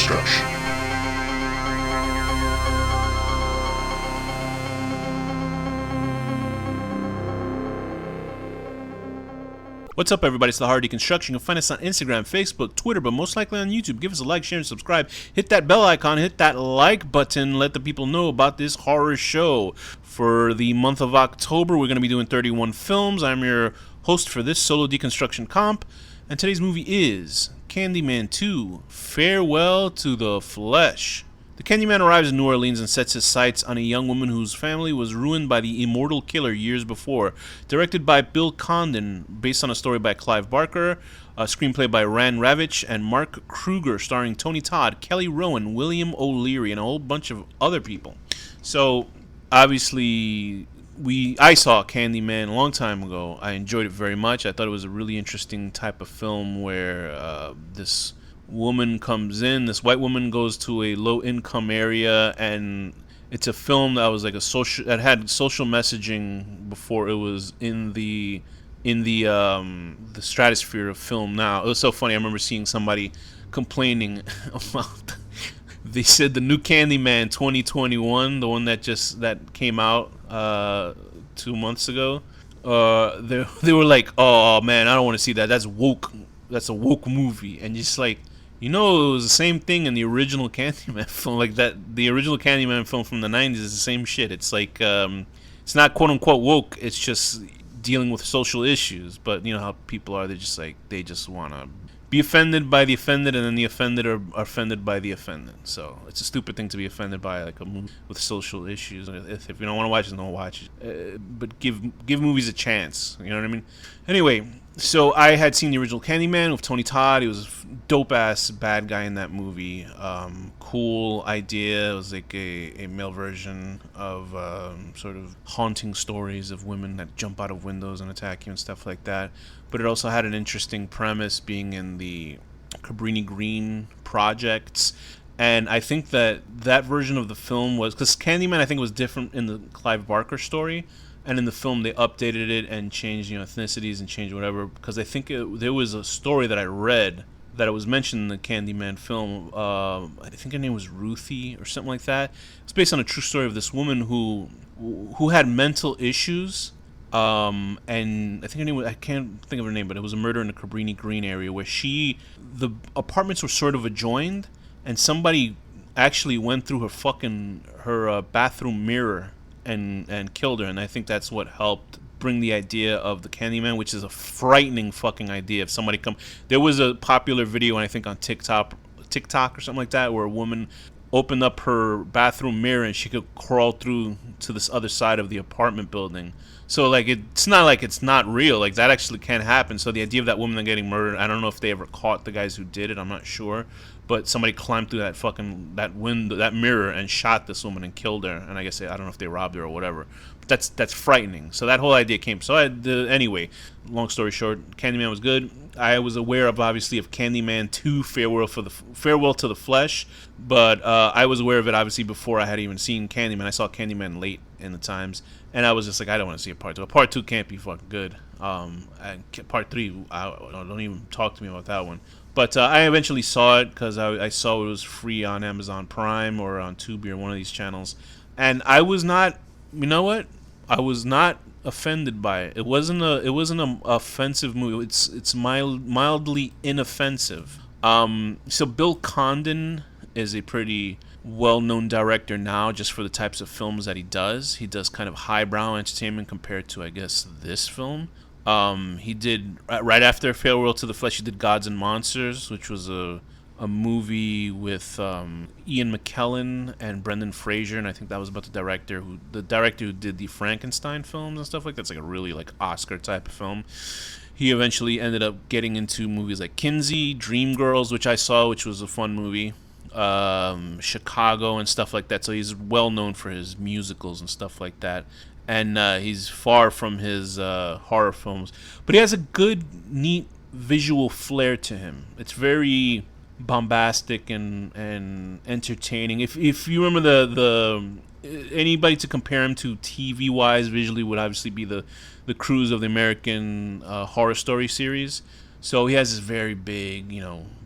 HorrorDeconstruction. What's up, everybody? It's the HorrorDeconstruction. You'll find us on Instagram, Facebook, Twitter, but most likely on YouTube. Give us a like, share, and subscribe. Hit that bell icon, hit that like button. Let the people know about this horror show. For the month of October, we're going to be doing 31 films. I'm your host for this solo deconstruction comp, and today's movie is Candyman 2, Farewell to the Flesh. The Candyman arrives in New Orleans and sets his sights on a young woman whose family was ruined by the immortal killer years before. Directed by Bill Condon, based on a story by Clive Barker, a screenplay by Rand Ravitch and Mark Kruger, starring Tony Todd, Kelly Rowan, William O'Leary, and a whole bunch of other people. So, obviously, I saw Candyman a long time ago. I enjoyed it very much. I thought it was a really interesting type of film where this white woman goes to a low-income area, and it's a film that was like that had social messaging before it was in the stratosphere of film now. It was so funny. I remember seeing somebody complaining about they said the new Candyman 2021, the one that came out 2 months ago. They were like, "Oh man, I don't want to see that. That's woke. That's a woke movie." And just like, it was the same thing in the original Candyman film. Like that, the original Candyman film from the 90s is the same shit. It's like, it's not quote unquote woke. It's just dealing with social issues. But you know how people are. They just want to be offended by the offended, and then the offended are offended by the offended. So it's a stupid thing to be offended by, like a movie with social issues. If you don't want to watch it, don't watch it. But give movies a chance. You know what I mean? Anyway, so I had seen the original Candyman with Tony Todd. He was a dope-ass bad guy in that movie. Cool idea. It was like a male version of sort of haunting stories of women that jump out of windows and attack you and stuff like that. But it also had an interesting premise, being in the Cabrini Green projects. And I think that version of the film was, because Candyman I think was different in the Clive Barker story, and in the film they updated it and changed ethnicities and changed whatever, because I think there was a story that I read that it was mentioned in the Candyman film. I think her name was Ruthie or something like that. It's based on a true story of this woman who had mental issues. And I think her name was, I can't think of her name, but it was a murder in the Cabrini Green area where the apartments were sort of adjoined, and somebody actually went through her bathroom mirror and killed her. And I think that's what helped bring the idea of the Candyman, which is a frightening fucking idea. If somebody there was a popular video, I think on TikTok or something like that, where a woman opened up her bathroom mirror and she could crawl through to this other side of the apartment building. So like, it's not like it's not real. Like, that actually can happen. So the idea of that woman getting murdered, I don't know if they ever caught the guys who did it. I'm not sure. But somebody climbed through that window, that mirror, and shot this woman and killed her. And I guess I don't know if they robbed her or whatever. But that's frightening. So that whole idea came. So anyway, long story short, Candyman was good. I was aware of Candyman 2, Farewell to the Flesh, but I was aware of it obviously before I had even seen Candyman. I saw Candyman late in the times, and I was just like, I don't want to see a part 2. A part 2 can't be fucking good. And part 3, don't even talk to me about that one. But I eventually saw it because I saw it was free on Amazon Prime or on Tubi or one of these channels, and I was not. You know what? I was not offended by it. It wasn't an offensive movie. It's mildly inoffensive. So Bill Condon is a pretty well-known director now, just for the types of films that he does. He does kind of highbrow entertainment compared to, I guess, this film. He did right after Farewell to the Flesh. He did Gods and Monsters, which was a movie with Ian McKellen and Brendan Fraser, and I think that was about the director who did the Frankenstein films and stuff like that. It's like a really like Oscar type of film. He eventually ended up getting into movies like Kinsey, Dreamgirls, which I saw, which was a fun movie, Chicago and stuff like that. So he's well known for his musicals and stuff like that. And he's far from his horror films, but he has a good, neat visual flair to him. It's very bombastic and entertaining. If you remember the anybody to compare him to TV wise visually would obviously be the crews of the American Horror Story series. So he has this very big,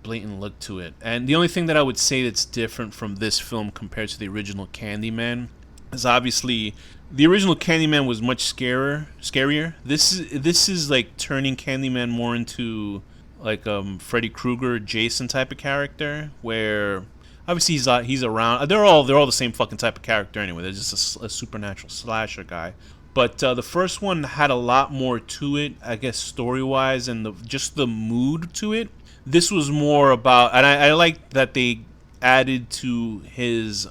blatant look to it. And the only thing that I would say that's different from this film compared to the original Candyman is obviously the original Candyman was much scarier. This is like turning Candyman more into like Freddy Krueger, Jason type of character, where obviously he's around. They're all the same fucking type of character anyway. They're just a supernatural slasher guy. But the first one had a lot more to it, I guess, story wise, and just the mood to it. This was more about, and I like that they added to his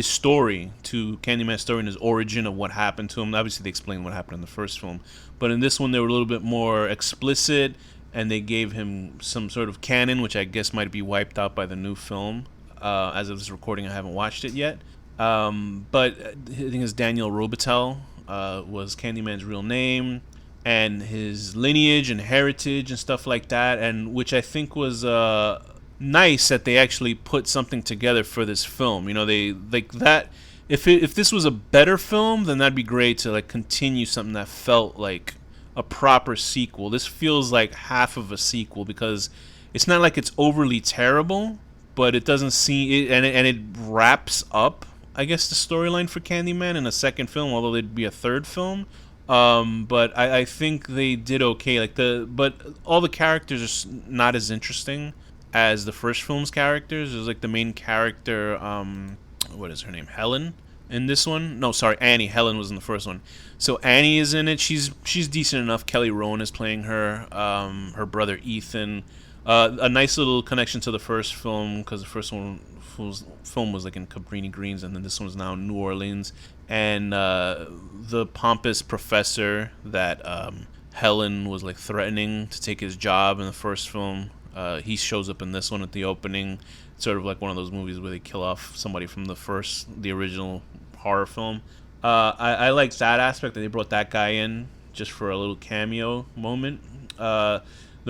story, to Candyman's story and his origin of what happened to him. Obviously, they explained what happened in the first film, but in this one, they were a little bit more explicit, and they gave him some sort of canon, which I guess might be wiped out by the new film. As of this recording, I haven't watched it yet. But I think it's Daniel Robitel was Candyman's real name, and his lineage and heritage and stuff like that, and which I think was nice that they actually put something together for this film. They like that. If this was a better film, then that'd be great to like continue something that felt like a proper sequel. This feels like half of a sequel because it's not like it's overly terrible, but it doesn't seem it, and it wraps up, I guess, the storyline for Candyman in a second film, although there'd be a third film. But I think they did okay. But all the characters are not as interesting as the first film's characters. There's like the main character, what is her name? Helen in this one. No, sorry, Annie. Helen was in the first one. So Annie is in it. She's decent enough. Kelly Rowan is playing her. Her brother Ethan. A nice little connection to the first film because the first film was like in Cabrini Greens, and then this one's now in New Orleans. And the pompous professor that Helen was like threatening to take his job in the first film, he shows up in this one at the opening. It's sort of like one of those movies where they kill off somebody from the original horror film. I like that aspect that they brought that guy in just for a little cameo moment. The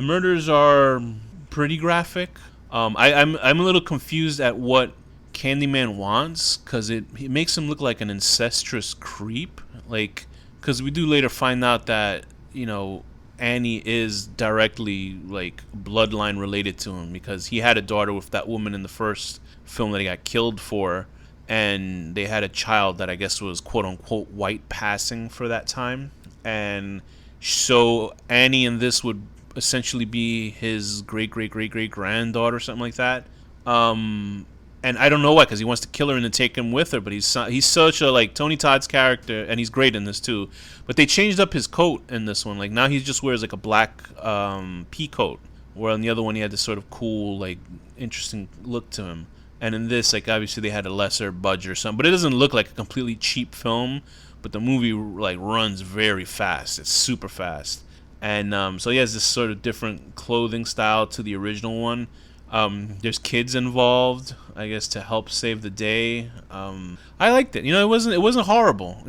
murders are pretty graphic. I'm a little confused at what Candyman wants, because it makes him look like an incestuous creep. Like, because we do later find out that Annie is directly like bloodline related to him, because he had a daughter with that woman in the first film that he got killed for, and they had a child that I guess was quote unquote white passing for that time, and so Annie in this would essentially be his great granddaughter or something like that. And I don't know why, because he wants to kill her and then take him with her. But he's such a like Tony Todd's character, and he's great in this too. But they changed up his coat in this one. Like now he just wears like a black pea coat, where on the other one he had this sort of cool, like interesting look to him. And in this, like obviously they had a lesser budget or something, but it doesn't look like a completely cheap film. But the movie like runs very fast. It's super fast. And so he has this sort of different clothing style to the original one. There's kids involved, I guess, to help save the day. I liked it. It wasn't horrible.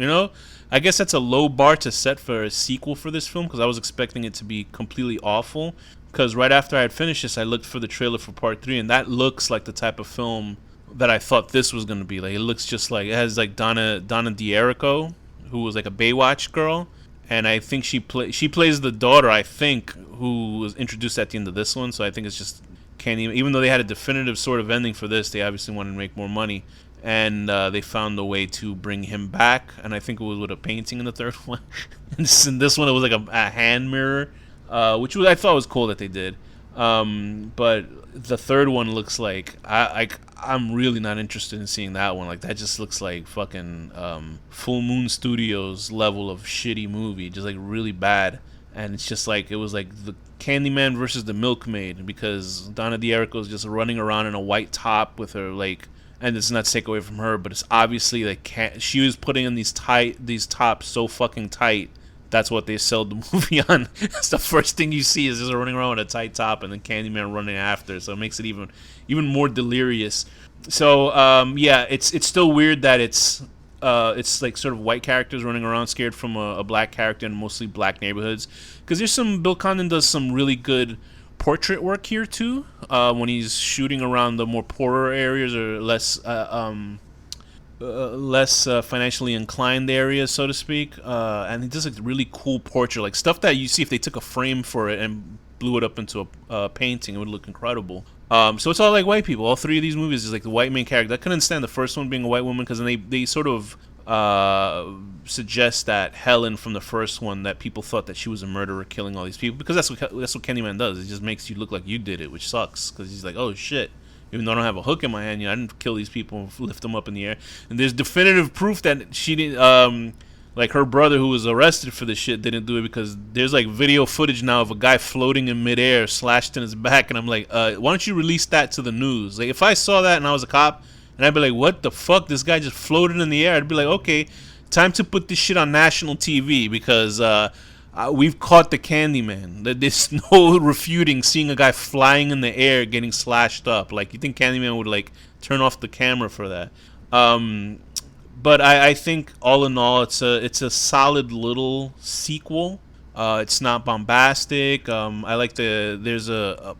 I guess that's a low bar to set for a sequel for this film, because I was expecting it to be completely awful. Because right after I had finished this, I looked for the trailer for part 3, and that looks like the type of film that I thought this was gonna be. Like it looks just like it has like Donna D'Errico, who was like a Baywatch girl. And I think she plays the daughter, I think, who was introduced at the end of this one. So I think it's just Candyman. Even though they had a definitive sort of ending for this, they obviously wanted to make more money. And they found a way to bring him back. And I think it was with a painting in the third one. And in this one, it was like a hand mirror, which I thought was cool that they did. But the third one looks like I'm really not interested in seeing that one. Like that just looks like fucking Full Moon Studios level of shitty movie, just like really bad. And it's just like it was like the Candyman versus the Milkmaid, because Donna D'Errico is just running around in a white top with her like, and it's not to take away from her, but it's obviously like she was putting in these tops so fucking tight. That's what they sold the movie on. It's the first thing you see is just running around with a tight top, and then Candyman running after. So it makes it even more delirious. So yeah, it's still weird that it's like sort of white characters running around scared from a black character in mostly black neighborhoods. Because Bill Condon does some really good portrait work here too. When he's shooting around the more poorer areas or less financially inclined areas, so to speak, and he does like really cool portrait, like stuff that you see if they took a frame for it and blew it up into a painting, it would look incredible. So it's all like white people. All three of these movies is like the white main character. I couldn't understand the first one being a white woman because then they sort of suggest that Helen from the first one, that people thought that she was a murderer killing all these people, because that's what Candyman does. It just makes you look like you did it, which sucks because he's like, oh shit. Even though I don't have a hook in my hand, I didn't kill these people and lift them up in the air. And there's definitive proof that she didn't. Like her brother, who was arrested for this shit, didn't do it, because there's like video footage now of a guy floating in midair, slashed in his back, and I'm like, why don't you release that to the news? Like, if I saw that and I was a cop, and I'd be like, what the fuck? This guy just floated in the air. I'd be like, okay, time to put this shit on national TV, because we've caught the Candyman. There's no refuting seeing a guy flying in the air getting slashed up. Like, you think Candyman would like turn off the camera for that? But I think all in all, it's a solid little sequel. It's not bombastic. I like there's a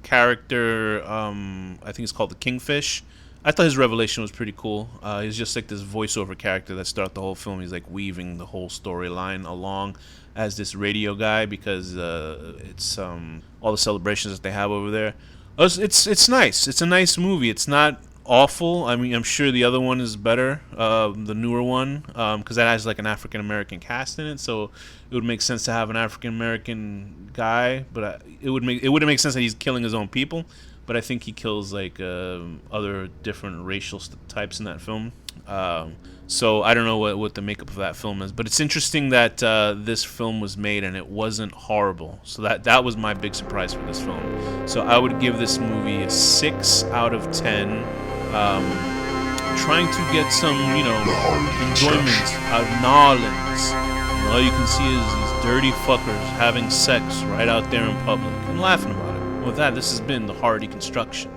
character, I think it's called the Kingfish. I thought his revelation was pretty cool. He's just like this voiceover character that started the whole film. He's like weaving the whole storyline along as this radio guy, because it's all the celebrations that they have over there. It's nice. It's a nice movie. It's not awful. I mean, I'm sure the other one is better, the newer one, because that has like an African American cast in it, so it would make sense to have an African American guy. But it wouldn't make sense that he's killing his own people. But I think he kills like other different racial types in that film. So I don't know what the makeup of that film is, but it's interesting that this film was made and it wasn't horrible. So that was my big surprise for this film. So I would give this movie a 6 out of 10. Trying to get some, enjoyment out of Nolans. And all you can see is these dirty fuckers having sex right out there in public and laughing about it. With that, this has been the Horror Deconstruction.